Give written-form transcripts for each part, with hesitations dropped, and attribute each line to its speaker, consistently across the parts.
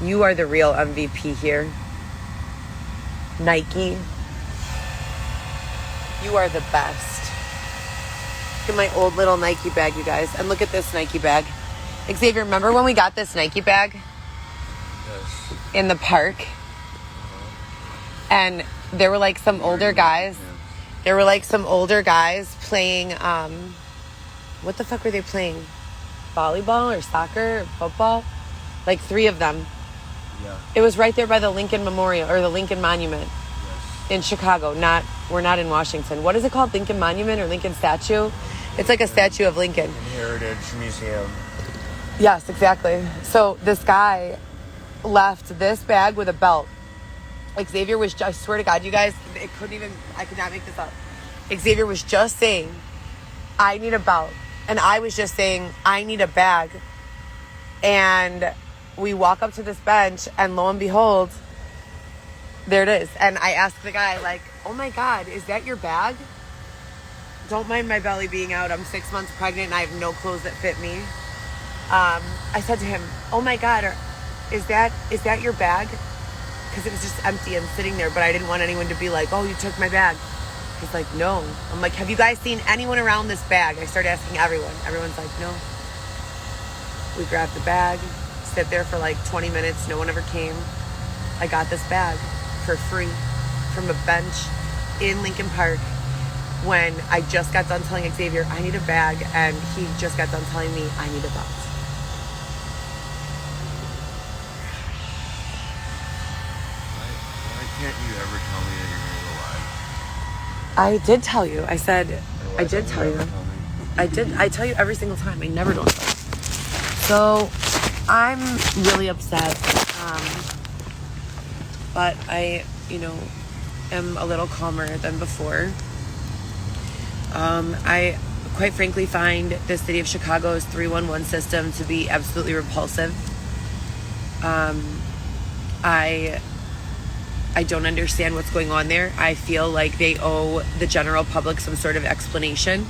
Speaker 1: You are the real MVP here. Nike. You are the best. Look at my old little Nike bag, you guys. And look at this Nike bag. Xavier, remember when we got this Nike bag?
Speaker 2: Yes.
Speaker 1: In the park? And there were like some older guys. There were like some older guys playing, what the fuck were they playing? Volleyball or soccer or football? Like 3 of them.
Speaker 2: Yeah.
Speaker 1: It was right there by the Lincoln Memorial or the Lincoln Monument.
Speaker 2: Yes.
Speaker 1: In Chicago. We're not in Washington. What is it called? Lincoln Monument or Lincoln Statue? It's like a statue of Lincoln.
Speaker 2: Heritage Museum.
Speaker 1: Yes, exactly. So this guy left this bag with a belt. Xavier was, I swear to God, you guys, I could not make this up. Xavier was just saying, I need a belt. And I was just saying, I need a bag. And we walk up to this bench, and lo and behold, there it is. And I asked the guy, like, oh my God, is that your bag? Don't mind my belly being out. I'm 6 months pregnant, and I have no clothes that fit me. I said to him, oh my God, is that your bag? Because it was just empty and sitting there, but I didn't want anyone to be like, oh, you took my bag. He's like, no. I'm like, have you guys seen anyone around this bag? I started asking everyone. Everyone's like, no. We grabbed the bag, sit there for like 20 minutes. No one ever came. I got this bag for free from a bench in Lincoln Park when I just got done telling Xavier, I need a bag, and he just got done telling me, I need a belt.
Speaker 2: Can't you ever tell me that you're going to go live?
Speaker 1: I did tell you. I said, I did tell you. I did. I tell you every single time. I never don't. So I'm really upset. But I, am a little calmer than before. I quite frankly find the city of Chicago's 311 system to be absolutely repulsive. I don't understand what's going on there. I feel like they owe the general public some sort of explanation.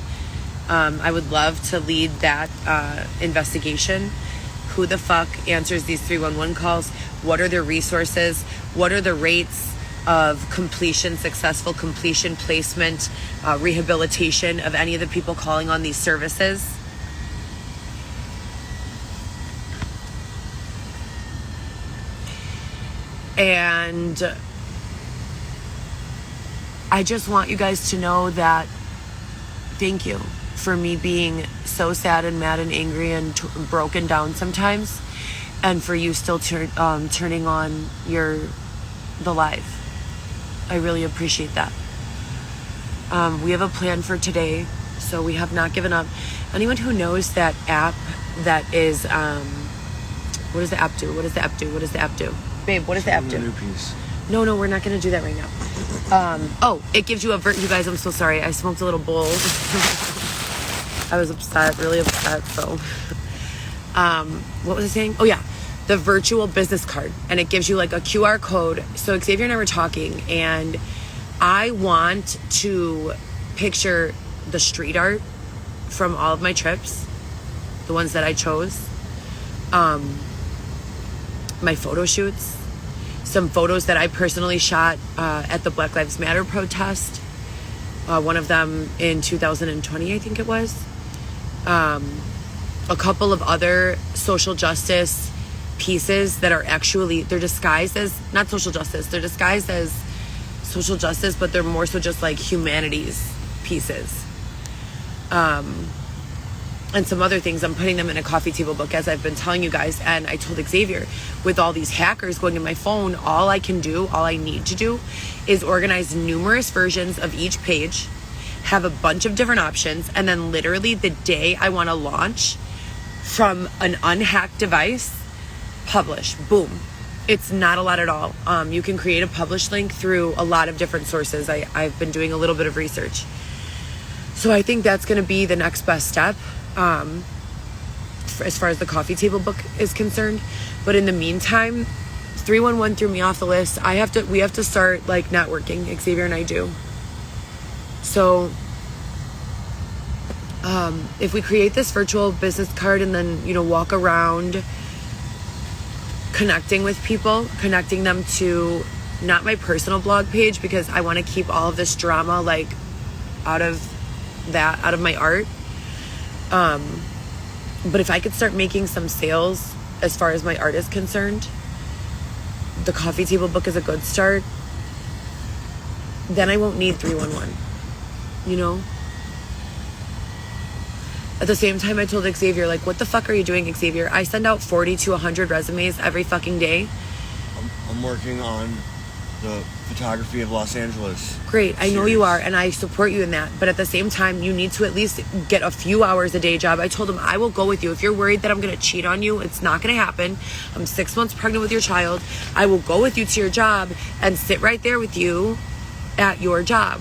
Speaker 1: I would love to lead that investigation. Who the fuck answers these 311 calls? What are their resources? What are the rates of completion, successful completion, placement, rehabilitation of any of the people calling on these services? And I just want you guys to know that thank you for me being so sad and mad and angry and broken down sometimes, and for you still turning on the live. I really appreciate that. We have a plan for today, so we have not given up. Anyone who knows that app that is, what does the app do? What does the app do? What does the app do? Babe, what does the app do?
Speaker 2: New piece.
Speaker 1: No, we're not going to do that right now. It gives you you guys, I'm so sorry. I smoked a little bowl. I was upset, really upset. So, what was I saying? Oh yeah, the virtual business card. And it gives you like a QR code. So Xavier and I were talking, and I want to picture the street art from all of my trips, the ones that I chose, my photo shoots, some photos that I personally shot at the Black Lives Matter protest, one of them in 2020, I think it was, a couple of other social justice pieces that are actually, they're disguised as, not social justice, they're disguised as social justice, but they're more so just like humanities pieces. And some other things. I'm putting them in a coffee table book, as I've been telling you guys. And I told Xavier, with all these hackers going in my phone, all I need to do is organize numerous versions of each page, have a bunch of different options, and then literally the day I want to launch from an unhacked device, publish, boom. It's not a lot at all. You can create a publish link through a lot of different sources. I've been doing a little bit of research. So I think that's going to be the next best step. As far as the coffee table book is concerned. But in the meantime, 311 threw me off the list. We have to start like networking. Xavier and I do. So if we create this virtual business card and then, walk around connecting with people, connecting them to not my personal blog page, because I want to keep all of this drama like out of my art. But if I could start making some sales as far as my art is concerned, the coffee table book is a good start. Then I won't need 311, you know? At the same time, I told Xavier, like, what the fuck are you doing, Xavier? I send out 40 to 100 resumes every fucking day.
Speaker 2: I'm working on the photography of Los Angeles.
Speaker 1: Great, I know you are, and I support you in that. But at the same time, you need to at least get a few hours a day job. I told him, I will go with you. If you're worried that I'm going to cheat on you, it's not going to happen. I'm 6 months pregnant with your child. I will go with you to your job and sit right there with you at your job.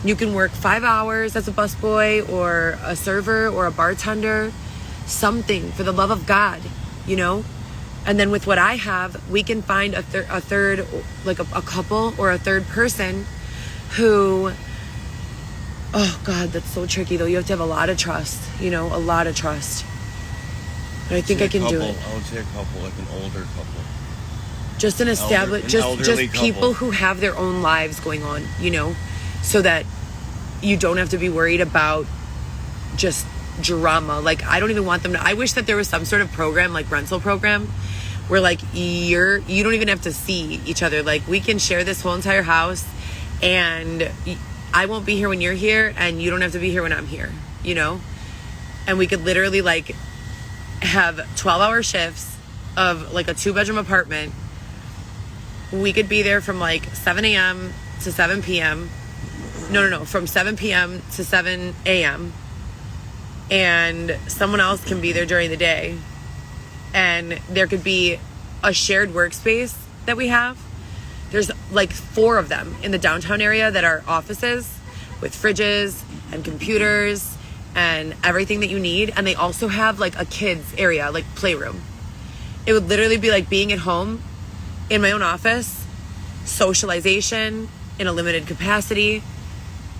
Speaker 1: You can work 5 hours as a busboy or a server or a bartender, something for the love of God, you know? And then with what I have, we can find a third, like a couple or a third person who, oh God, that's so tricky though. You have to have a lot of trust, you know, a lot of trust. But I think I can do it.
Speaker 2: I would say a couple, like an older couple.
Speaker 1: Just an established, just people who have their own lives going on, you know, so that you don't have to be worried about just drama. Like, I don't even want them to, I wish that there was some sort of program, like rental program, where like you don't even have to see each other. Like, we can share this whole entire house, and I won't be here when you're here, and you don't have to be here when I'm here, you know? And we could literally like have 12-hour shifts of like a 2-bedroom apartment. We could be there from like 7 a.m. to 7 p.m. No, from 7 p.m. to 7 a.m. And someone else can be there during the day. And there could be a shared workspace that we have. There's like 4 of them in the downtown area that are offices with fridges and computers and everything that you need. And they also have like a kids area, like playroom. It would literally be like being at home in my own office, socialization in a limited capacity.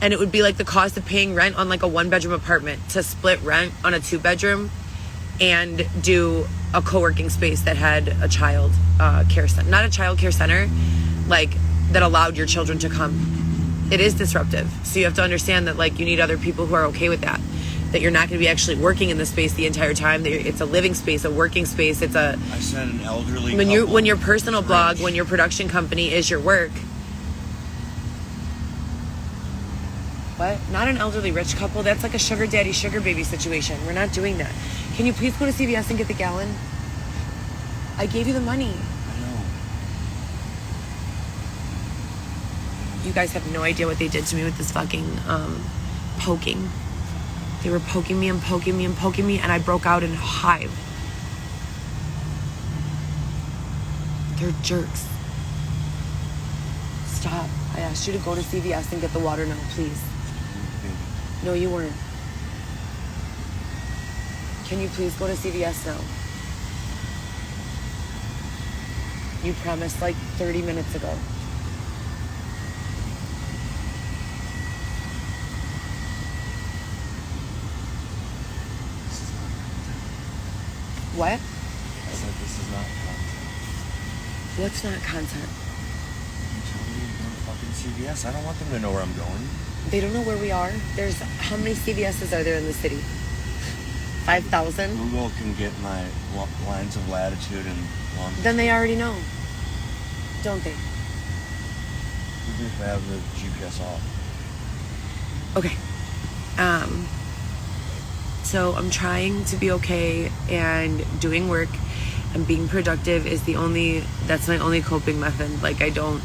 Speaker 1: And it would be like the cost of paying rent on like a 1-bedroom apartment to split rent on a 2-bedroom and do a co-working space that had a child care center, not a child care center, like that allowed your children to come. It is disruptive. So you have to understand that like you need other people who are okay with that you're not going to be actually working in the space the entire time. It's a living space, a working space. I
Speaker 2: said an elderly
Speaker 1: when your personal blog, when your production company is your work. What? Not an elderly rich couple. That's like a sugar daddy, sugar baby situation. We're not doing that. Can you please go to CVS and get the gallon? I gave you the money.
Speaker 2: I know.
Speaker 1: You guys have no idea what they did to me with this fucking poking. They were poking me and poking me and poking me, and I broke out in a hive. They're jerks. Stop. I asked you to go to CVS and get the water now, please. No, you weren't. Can you please go to CVS now? You promised like 30 minutes ago. What?
Speaker 2: I said this is not content.
Speaker 1: What's not content?
Speaker 2: You told me to go to fucking CVS. I don't want them to know where I'm going.
Speaker 1: They don't know where we are. There's, how many CVS's are there in the city? 5,000?
Speaker 2: Google can get my lines of latitude and longitude.
Speaker 1: Then they already know. Don't they?
Speaker 2: Even if I have the GPS off.
Speaker 1: Okay. So I'm trying to be okay, and doing work and being productive is that's my only coping method. Like, I don't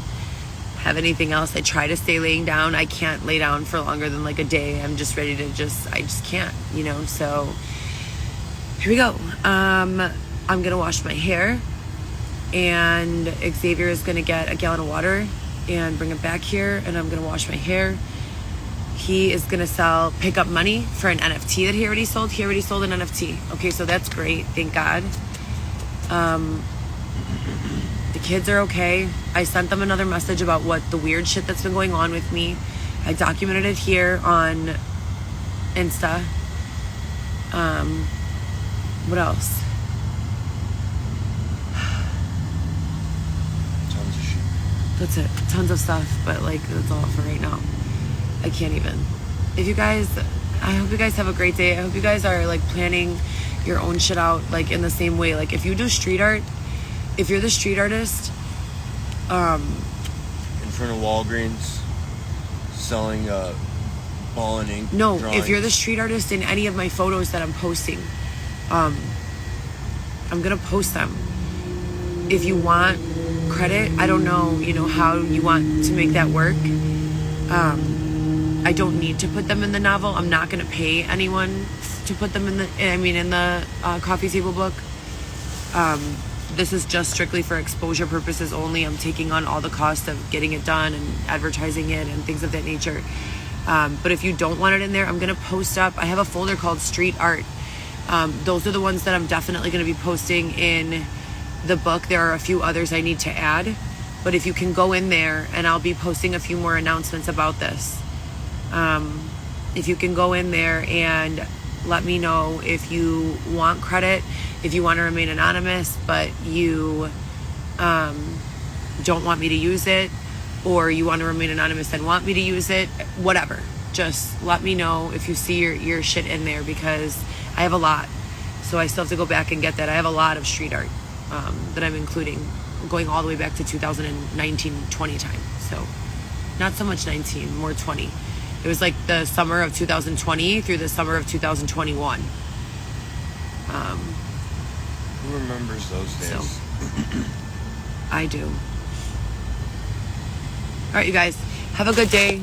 Speaker 1: have anything else. I try to stay laying down. I can't lay down for longer than like a day. I'm just ready to I just can't, you know? So here we go. I'm going to wash my hair, and Xavier is going to get a gallon of water and bring it back here, and I'm going to wash my hair. He is going to pick up money for an NFT that he already sold. He already sold an NFT. Okay, so that's great. Thank God. The kids are okay. I sent them another message about what the weird shit that's been going on with me. I documented it here on Insta. What else? That's it. Tons of stuff, but like that's all for right now. I can't even. If you guys, I hope you guys have a great day. I hope you guys are like planning your own shit out like in the same way. Like if you do street art, if you're the street artist,
Speaker 2: in front of Walgreens, selling ball and ink.
Speaker 1: no,
Speaker 2: drawings.
Speaker 1: if you're the street artist in any of my photos that I'm posting, I'm gonna post them. If you want credit, I don't know, you know, how you want to make that work. I don't need to put them in the novel. I'm not gonna pay anyone to put them in the coffee table book. This is just strictly for exposure purposes only. I'm taking on all the cost of getting it done and advertising it and things of that nature. But if you don't want it in there, I'm gonna post up. I have a folder called Street Art. Those are the ones that I'm definitely gonna be posting in the book. There are a few others I need to add, but if you can go in there, and I'll be posting a few more announcements about this. If you can go in there and let me know if you want credit, if you want to remain anonymous, but you don't want me to use it, or you want to remain anonymous and want me to use it, whatever. Just let me know if you see your shit in there, because I have a lot. So I still have to go back and get that. I have a lot of street art that I'm including, going all the way back to 2019, 20 time. So not so much 19, more 20. It was like the summer of 2020 through the summer of 2021.
Speaker 2: Who remembers those days?
Speaker 1: So, I do. All right, you guys, have a good day.